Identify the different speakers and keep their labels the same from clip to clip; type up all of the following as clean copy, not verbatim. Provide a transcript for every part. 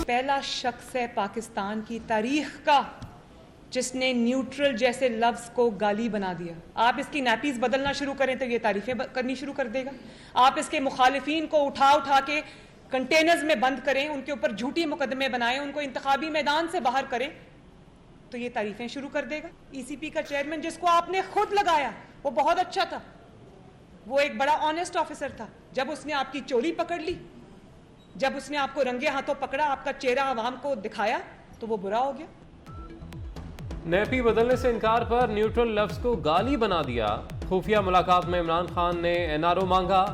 Speaker 1: पहला शख्स है पाकिस्तान की तारीख का जिसने न्यूट्रल जैसे लफ्ज़ को गाली बना दिया। आप इसकी नैपीज़ बदलना शुरू करें तो ये तारीफ़ें करनी शुरू कर देगा। आप इसके मुखालिफिन को उठा उठा के कंटेनर्स में बंद करें, उनके ऊपर झूठी मुकदमे बनाएं, उनको इंतखाबी मैदान से बाहर करें तो ये तारीफ़ें शुरू कर देगा। ECP का चेयरमैन जिसको आपने खुद लगाया वो बहुत अच्छा था, वो एक बड़ा ऑनेस्ट ऑफिसर था। जब उसने आपकी चोरी पकड़ ली, जब उसने आपको रंगे हाथों पकड़ा, आपका चेहरा आवाम को दिखाया तो वो बुरा हो गया।
Speaker 2: नैपी बदलने से इनकार पर न्यूट्रल लफ्ज को गाली बना दिया। खुफिया मुलाकात में इमरान खान ने NRO मांगा,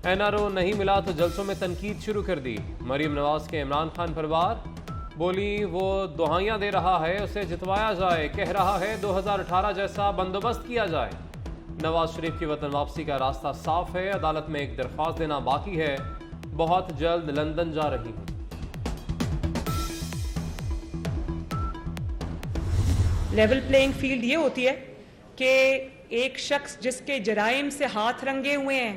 Speaker 2: NRO नहीं मिला तो जलसों में तनकीद शुरू कर दी। मरीम नवाज के इमरान खान परिवार बोली वो दुहाइयां दे रहा है, उसे जितवाया जाए, कह रहा है 2018 जैसा बंदोबस्त किया जाए। नवाज शरीफ की वतन वापसी का रास्ता साफ है, अदालत में एक दरख्वास्त देना बाकी है, बहुत जल्द लंदन जा रही हूं।
Speaker 1: लेवल प्लेइंग फील्ड ये होती है कि एक शख्स जिसके जराइम से हाथ रंगे हुए हैं,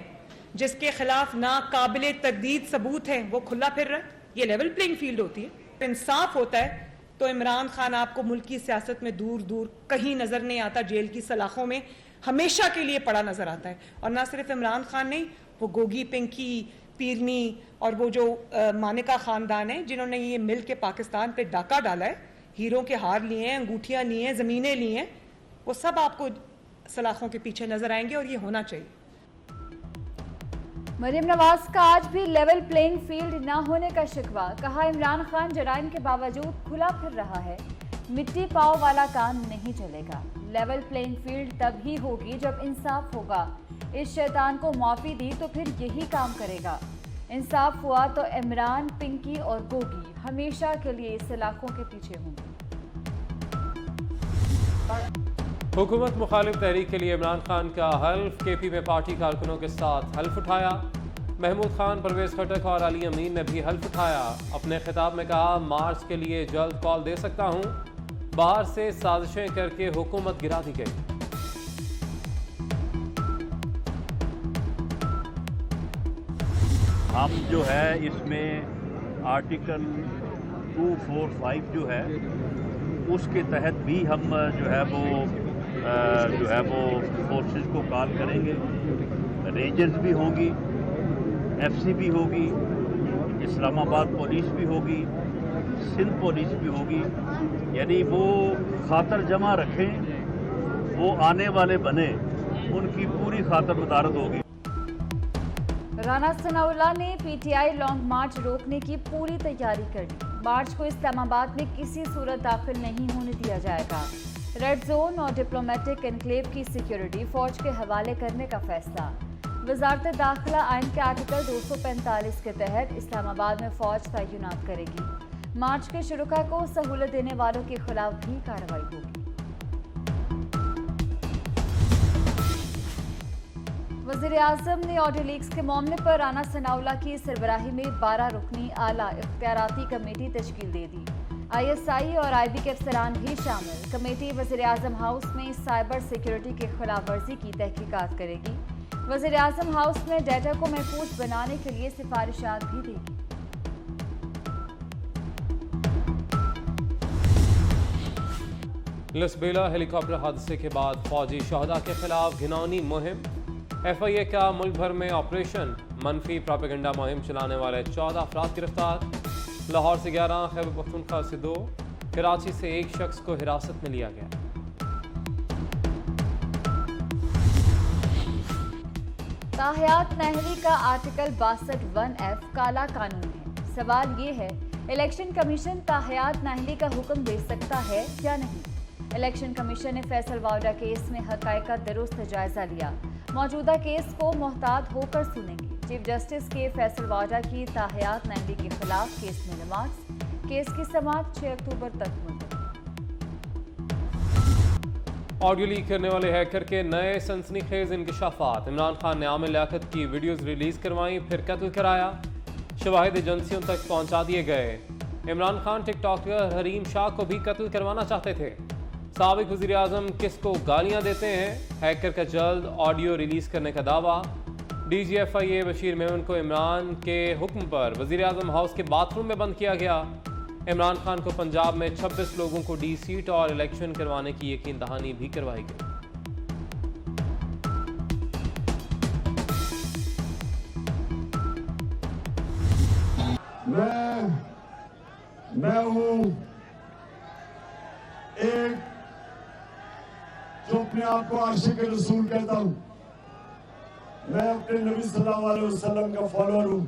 Speaker 1: जिसके खिलाफ नाकाबिले तकदीद सबूत है, वो खुला फिर रहा है, ये लेवल प्लेइंग फील्ड होती है। इंसाफ होता है तो इमरान खान आपको मुल्क की सियासत में दूर दूर कहीं नजर नहीं आता, जेल की सलाखों में हमेशा के लिए पड़ा नजर आता है। और ना सिर्फ इमरान खान नहीं, वो गोगी, पिंकी, पीरनी और वो जो मानिका खानदान है जिन्होंने ये मिल के पाकिस्तान पे डाका डाला है, हीरों के हार लिए हैं, अंगूठियां लिए हैं, जमीनें ली हैं, वो सब आपको सलाखों के पीछे नजर आएंगे और ये होना चाहिए।
Speaker 3: मरीम नवाज का आज भी लेवल प्लेइंग फील्ड ना होने का शिकवा। कहा इमरान खान जराइम के बावजूद खुला फिर रहा है, मिट्टी पाव वाला काम नहीं चलेगा। लेवल प्लेइंग फील्ड तभी होगी जब इंसाफ होगा। इस शैतान को माफी दी तो फिर यही काम करेगा। इंसाफ हुआ तो इमरान, पिंकी और गोगी हमेशा के लिए सलाखों के पीछे होंगे।
Speaker 2: हुकूमत मुखालिफ तहरीक के लिए इमरान खान का हल्फ। KP में पार्टी कारकुनों के साथ हल्फ उठाया। महमूद खान, परवेज खटक और अली अमीन ने भी हल्फ उठाया। अपने खिताब में कहा मार्च के लिए जल्द कॉल दे सकता हूं, बाहर से साजिशें करके हुकूमत गिरा दी गई।
Speaker 4: हम जो है इसमें आर्टिकल 245 जो है उसके तहत भी हम जो है वो फोर्सेस को कॉल करेंगे। रेंजर्स भी होगी, FC भी होगी, इस्लामाबाद पुलिस भी होगी, सिंध पुलिस भी होगी। यानी वो खातर जमा रखें, वो आने वाले बने, उनकी पूरी खातर मुदारत होगी।
Speaker 3: राना सनाउल्लाह ने PTI लॉन्ग मार्च रोकने की पूरी तैयारी कर ली। मार्च को इस्लामाबाद में किसी सूरत दाखिल नहीं होने दिया जाएगा। रेड जोन और डिप्लोमेटिक एनक्लेव की सिक्योरिटी फौज के हवाले करने का फैसला। वजारत दाखिला आइन के आर्टिकल 245 के तहत इस्लामाबाद में फौज तैनात करेगी। मार्च के शुरुका को सहूलत देने वालों के खिलाफ भी कार्रवाई होगी। वज़ीर आज़म ने ऑडियो लीक्स के मामले पर राना सनाउल्लाह की सरबराही में 12 रुकनी आला इख्तियाराती कमेटी तश्कील दे दी। ISI और IB के अफसरान भी शामिल। कमेटी वज़ीर आज़म हाउस में साइबर सिक्योरिटी के खिलाफ वर्जी की तहकीकात करेगी। वज़ीर आज़म हाउस में डेटा को महफूज बनाने के लिए सिफारिशात भी देगी।
Speaker 2: लसबेला हेलीकॉप्टर हादसे के बाद फौजी शहदा के खिलाफ घिनौनी मुहिम। FIA का मुल्क भर में ऑपरेशन। मनफी प्रोपेगेंडा मुहिम चलाने वाले 14 अफराद गिरफ्तार। लाहौर से 11, खैबर पख्तूनख्वा से 2, कराची से 1 शख्स को हिरासत में लिया गया।
Speaker 3: ताहयात नाहली का आर्टिकल 62(1)F काला कानून है। सवाल ये है, इलेक्शन कमीशन ताहयात नाहली का हुक्म दे सकता है या नहीं। इलेक्शन कमीशन ने फैसल वावडा केस में हकायक का दुरुस्त जायजा लिया। मौजूदा केस को मोहतात होकर सुनेंगे। चीफ जस्टिस के फैसल वावडा की ताहयात नाहली के खिलाफ केस में नमाज। केस की समाअत 6 अक्टूबर तक मुलतवी।
Speaker 2: ऑडियो लीक करने वाले हैकर के नए सनसनीखेज इंकशाफात। इमरान खान ने आमिर लियाकत की वीडियोस रिलीज करवाई, फिर कत्ल कराया। शवाहिद एजेंसियों तक पहुंचा दिए गए। इमरान खान टिकटॉकर हरीम शाह को भी कत्ल करवाना चाहते थे। साबिक वज़ीर आज़म किसको गालियां देते हैं, हैकर का जल्द ऑडियो रिलीज करने का दावा। DGFIA बशीर मेमन को इमरान के हुक्म पर वज़ीर-ए-आज़म हाउस के बाथरूम में बंद किया गया। इमरान खान को पंजाब में 26 लोगों को डी सीट और इलेक्शन करवाने की यकीन दहानी भी करवाई गई।
Speaker 5: मैं हूं एक जो अपने आप को आशिक रसूल कहता हूं। मैं अपने नबी सल्लल्लाहु अलैहि वसल्लम का फॉलोअर हूं।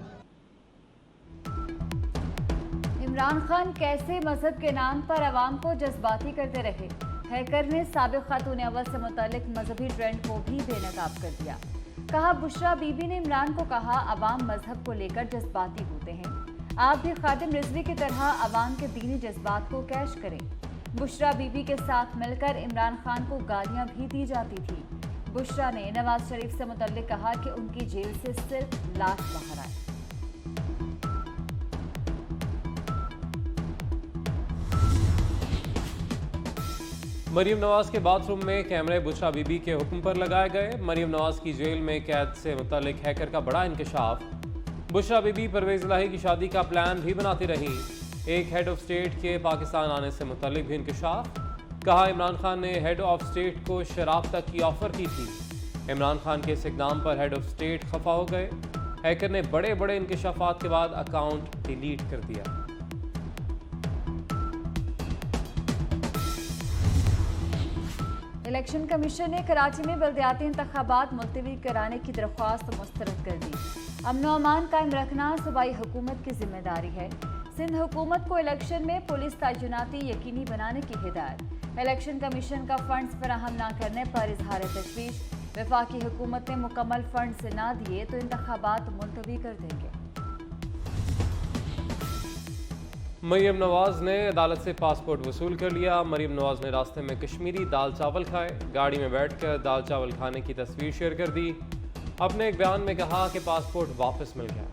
Speaker 3: इमरान खान कैसे मजहब के नाम पर अवाम को जज्बाती करते रहे। हैकर ने साबिक खातून अव्वल से मुतालिक मजहबी ट्रेंड को भी बेनकाब कर दिया। कहा बुशरा बीबी ने इमरान को कहा अवाम मजहब को लेकर जज्बाती होते हैं, आप भी खादिम रिजवी की तरह अवाम के दीनी जज्बात को कैश करें। बुशरा बीबी के साथ मिलकर इमरान खान को गालियां भी दी जाती थी। बुशरा ने नवाज शरीफ से मुतल्लिक कहा कि उनकी जेल से सिर्फ लाश बाहर आए।
Speaker 2: मरीम नवाज के बाथरूम में कैमरे बुशरा बीबी के हुक्म पर लगाए गए। मरीम नवाज की जेल में कैद से मुतल्लिक हैकर का बड़ा इंकशाफ। बुशरा बीबी परवेज इलाही की शादी का प्लान भी बनाती रही। एक हेड ऑफ स्टेट के पाकिस्तान आने से मुतल्लिक भी इंकशाफ। कहा इमरान खान ने हेड ऑफ स्टेट को शराब तक की ऑफर की थी। इमरान खान के इस इक़दाम पर हेड ऑफ स्टेट खफा हो गए। हैकर ने बड़े बड़े इंकशाफात के बाद अकाउंट डिलीट कर दिया।
Speaker 3: इलेक्शन कमीशन ने कराची में बल्दियाती इंतखाबात मुलतवी कराने की दरख्वास्त मुस्तरद कर दी। अमन व अमान कायम रखना सूबाई हुकूमत की जिम्मेदारी है। सिंध हुकूमत को इलेक्शन में पुलिस तैनाती यकीनी बनाने की हिदायत। इलेक्शन कमीशन का फंड्स फराहम न करने पर इजहार तशवीश। वफाकी हुकूमत ने मुकम्मल फंड्स न दिए तो इंतखाबात मुलतवी कर देंगे।
Speaker 2: मरीम नवाज ने अदालत से पासपोर्ट वसूल कर लिया। मरीम नवाज ने रास्ते में कश्मीरी दाल चावल खाए। गाड़ी में बैठकर दाल चावल खाने की तस्वीर शेयर कर दी। अपने एक बयान में कहा कि पासपोर्ट वापस मिल गया।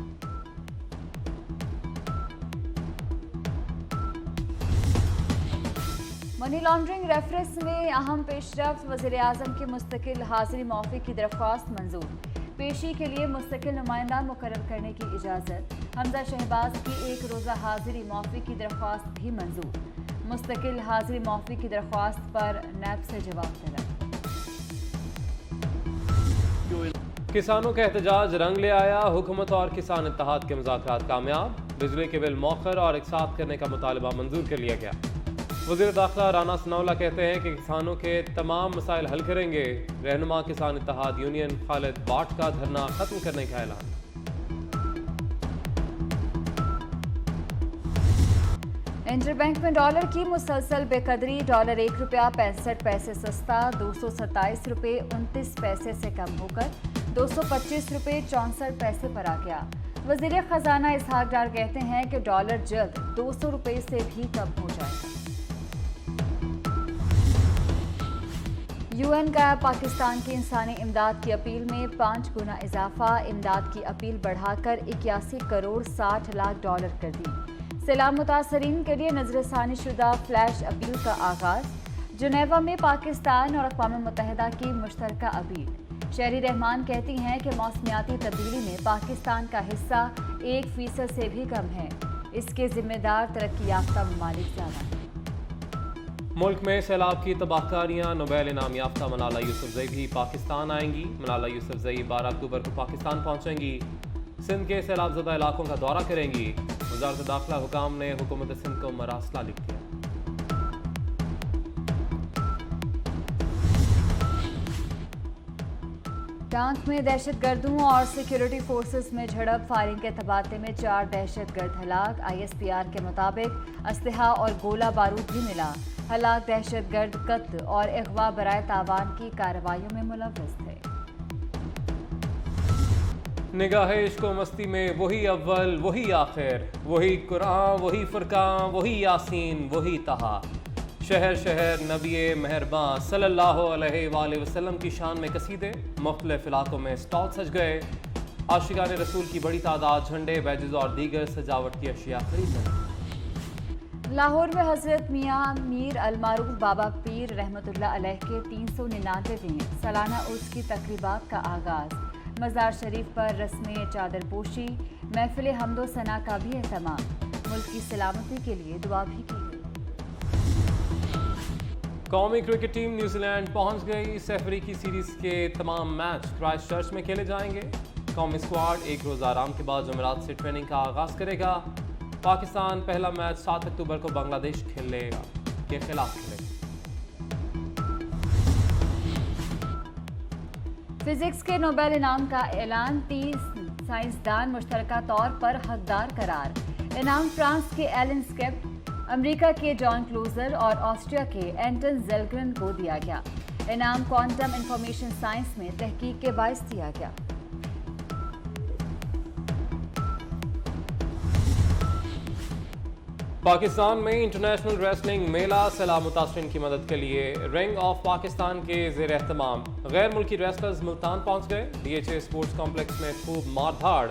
Speaker 3: मनी लॉन्ड्रिंग रेफरेंस में अहम पेशरफ्त। वज़ीर-ए-आज़म की मुस्तकिल हाजिरी मौफ़ी की दरख्वास्त मंजूर। पेशी के लिए मुस्तकिल नुमाइंदा मुकर्रर करने की इजाज़त। हमजा शहबाज की एक रोज़ा हाजिरी मौफ़ी की दरख्वास्त भी मंजूर। मुस्तकिल हाजिरी मौफ़ी की दरख्वास्त पर नैब से जवाब तलब।
Speaker 2: किसानों का एहतजाज रंग ले आया। हुकूमत और किसान इत्तेहाद के मुज़ाकरात कामयाब। बिजली के बिल मौखर और एकसाथ करने का मुतालबा मंजूर कर लिया गया। वज़ीर दाखिला राना सनाउल्लाह कहते हैं कि किसानों के तमाम मसाइल हल करेंगे। रहनुमा किसान इत्तेहाद यूनियन खालिद बाट का धरना खत्म करने का ऐलान।
Speaker 3: इंटरबैंक में डॉलर की मुसलसल बेकदरी। डॉलर 1 रुपया 65 पैसे सस्ता 227 रुपये 29 पैसे से कम होकर 225 रुपये 64 पैसे पर आ गया। वज़ीर खजाना इसहाक डार कहते हैं कि डॉलर जल्द 200 रुपये से भी कम हो जाएगा। यूएन का पाकिस्तान की इंसानी इमदाद की अपील में 5 गुना इजाफा। इमदाद की अपील बढ़ाकर 81 करोड़ 60 लाख डॉलर कर दी। सैलाब मुतासरीन के लिए नजरसानी शुदा फ्लैश अपील का आगाज। जनेवा में पाकिस्तान और अक़वाम मुत्तहिदा की मुश्तरका अपील। शहरी रहमान कहती हैं कि मौसमियाती तब्दीली में पाकिस्तान का हिस्सा 1% से भी कम है। इसके जिम्मेदार तरक्की याफ्ता ममालिक ज़्यादा हैं।
Speaker 2: मुल्क में सैलाब की तबाहकारियाँ। नोबेल इनाम याफ्ता मलाला यूसुफजई भी पाकिस्तान आएंगी। मलाला यूसुफजई 12 अक्टूबर को पाकिस्तान पहुँचेंगी। सिंध के सैलाबज़दा इलाकों का दौरा करेंगी। वज़ारत दाखिला हुकाम ने हुकूमत सिंध को मरासला लिख दिया।
Speaker 3: टांक में दहशतगर्दों और सिक्योरिटी फोर्सेस में झड़प। फायरिंग के तबादले में 4 दहशतगर्द हलाक। ISPR के मुताबिक असलहा और गोला बारूद भी मिला। हलाक दहशतगर्द कत्ल और अगवा बराए तावान की कार्रवाइयों में मुलव्वस थे।
Speaker 2: निगाहे इश्क व मस्ती में वही अव्वल वही आखिर, वही कुरान वही फुरकान वही यासीन वही तहा। शहर शहर नबी मेहरबान सल्लल्लाहु अलैहि वसल्लम की शान में कसीदे। मुख्तलिफ इलाकों में स्टॉल सज गए। आशिकान रसूल की बड़ी तादाद झंडे, बैजेस और दीगर सजावट की अशिया खरीदने।
Speaker 3: लाहौर में हजरत मियाँ मीर अलमारूफ बाबा पीर रहमतुल्लाह अलैह के 399वें सालाना उर्स की तकरीबात का आगाज। मज़ार शरीफ पर रस्म चादर पोशी, महफिल हमदो सना का भी एहतमाम। मुल्क की सलामती के लिए दुआ भी की गई।
Speaker 2: कौमी क्रिकेट टीम न्यूजीलैंड पहुंच गई। सफरी की सीरीज के तमाम मैच क्राइस्टचर्च में खेले जाएंगे। कौमी स्क्वाड एक रोज़ आराम के बाद जुमेरात से ट्रेनिंग का आगाज करेगा। पाकिस्तान पहला मैच 7 अक्टूबर को बांग्लादेश के खिलाफ खेलेगा।
Speaker 3: फिजिक्स के नोबेल इनाम का ऐलान, 30 साइंसदान मुश्तरका तौर पर हकदार करार। इनाम फ्रांस के एलन स्केप्ट, अमेरिका के जॉन क्लोजर और ऑस्ट्रिया के एंटन जेलग्रेन को दिया गया। इनाम क्वांटम इंफॉर्मेशन साइंस में तहकीक के बायस दिया गया।
Speaker 2: पाकिस्तान में इंटरनेशनल रेसलिंग मेला सैलाब मुतासरीन की मदद के लिए रिंग ऑफ पाकिस्तान के ज़ेर एहतमाम गैर मुल्की रेसलर्स मुल्तान पहुंच गए। DHA स्पोर्ट्स कॉम्प्लेक्स में खूब मारधाड़।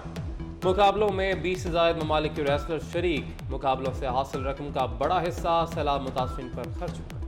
Speaker 2: मुकाबलों में 20 से ज़ायद ममालिक के रेसलर शरीक। मुकाबलों से हासिल रकम का बड़ा हिस्सा सैलाब मुतासरीन पर खर्च हुआ।